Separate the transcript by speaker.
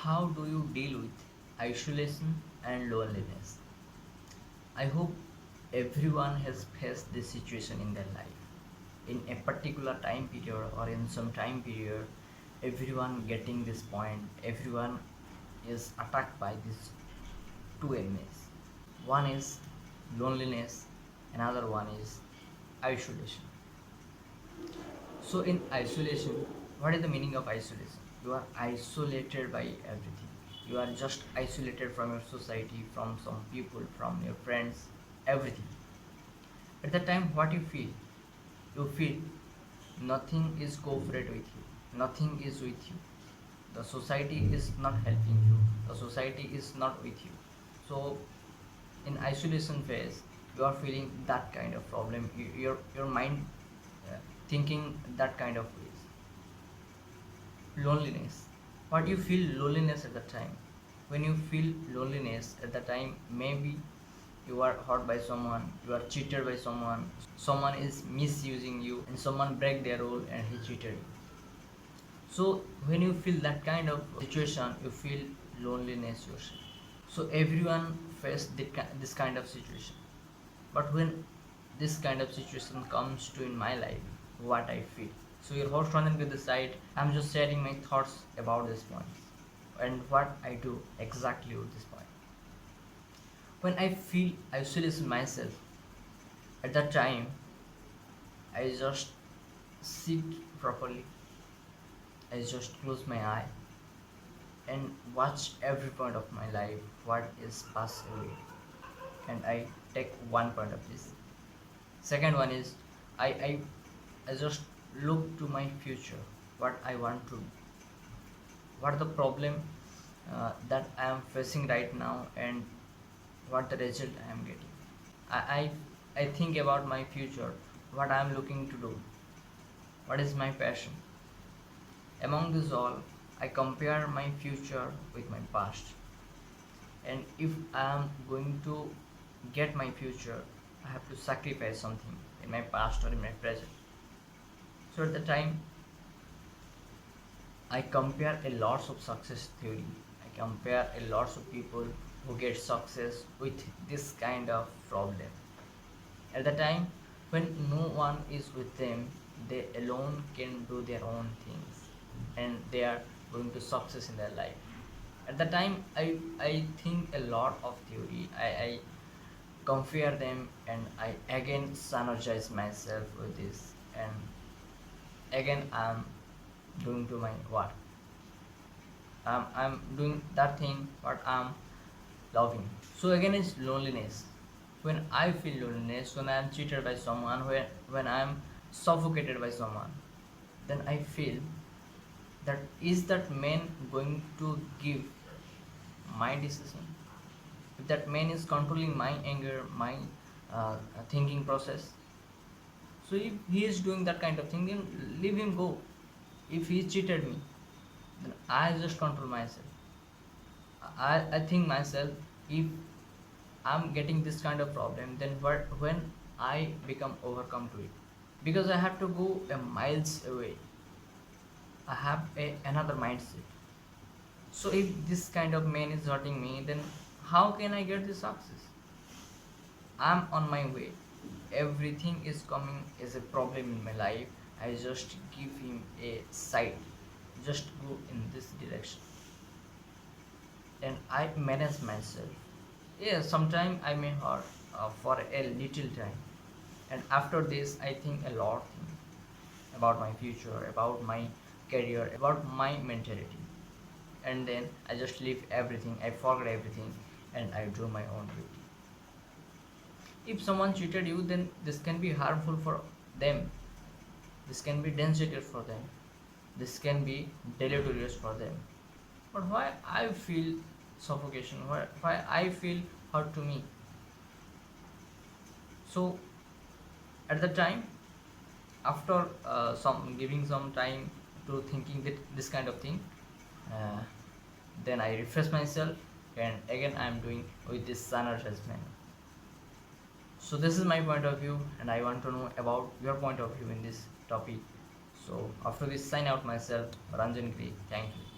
Speaker 1: How do you deal with isolation and loneliness? I hope everyone has faced this situation in their life. In a particular time period or in some time period, everyone getting this point, everyone is attacked by these two enemies. One is loneliness, another one is isolation. So, in isolation, what is the meaning of isolation? You are isolated by everything. You are just isolated from your society, from some people, from your friends, everything. At that time, what you feel? You feel nothing is cooperate with you, nothing is with you. The society is not helping you, the society is not with you. So, in isolation phase, you are feeling that kind of problem. Your mind thinking that kind of ways. Loneliness, what you feel loneliness at the time? When you feel loneliness at the time, maybe you are hurt by someone, you are cheated by someone, someone is misusing you, and someone break their role and he cheated you. So when you feel that kind of situation, you feel loneliness yourself. So everyone face this kind of situation. But when this kind of situation comes to in my life, what I feel. So your host Ranjan with the side. I'm just sharing my thoughts about this point and what I do exactly with this point. When I feel isolation myself, at that time, I just sit properly. I just close my eye and watch every point of my life, what is passed away, and I take one point of this. Second one is I I, I just look to my future, what I want to, what the problem that I am facing right now, and what the result I am getting. I think about my future, what I am looking to do, what is my passion. Among this all, I compare my future with my past, and if I am going to get my future, I have to sacrifice something in my past or in my present. So at the time, I compare a lots of success theory. I compare a lots of people who get success with this kind of problem. At the time when no one is with them, they alone can do their own things and they are going to success in their life. At the time, I think a lot of theory. I compare them and I again synergize myself with this, and again I'm doing to my what I'm doing that thing what I'm loving. So again is loneliness. When I feel loneliness, when I'm cheated by someone, when I'm suffocated by someone, then I feel that is that man going to give my decision? If that man is controlling my anger, my thinking process, so if he is doing that kind of thing, then leave him go. If he cheated me, then I just control myself. I think myself, if I'm getting this kind of problem, then when I become overcome to it, because I have to go a miles away, I have another mindset. So if this kind of man is hurting me, then how can I get this success? I'm on my way. Everything is coming as a problem in my life. I just give him a side. Just go in this direction. And I manage myself. Yeah, sometimes I may hurt for a little time. And after this, I think a lot about my future, about my career, about my mentality. And then I just leave everything, I forget everything, and I do my own duty. If someone cheated you, then this can be harmful for them, this can be dangerous for them, this can be deleterious for them. But why I feel suffocation, why I feel hurt to me? So at the time, after some giving some time to thinking that this kind of thing, uh, then I refresh myself, and again I am doing with this synergized manner. So this is my point of view, and I want to know about your point of view in this topic. So after this, sign out myself, Ranjan Giri. Thank you.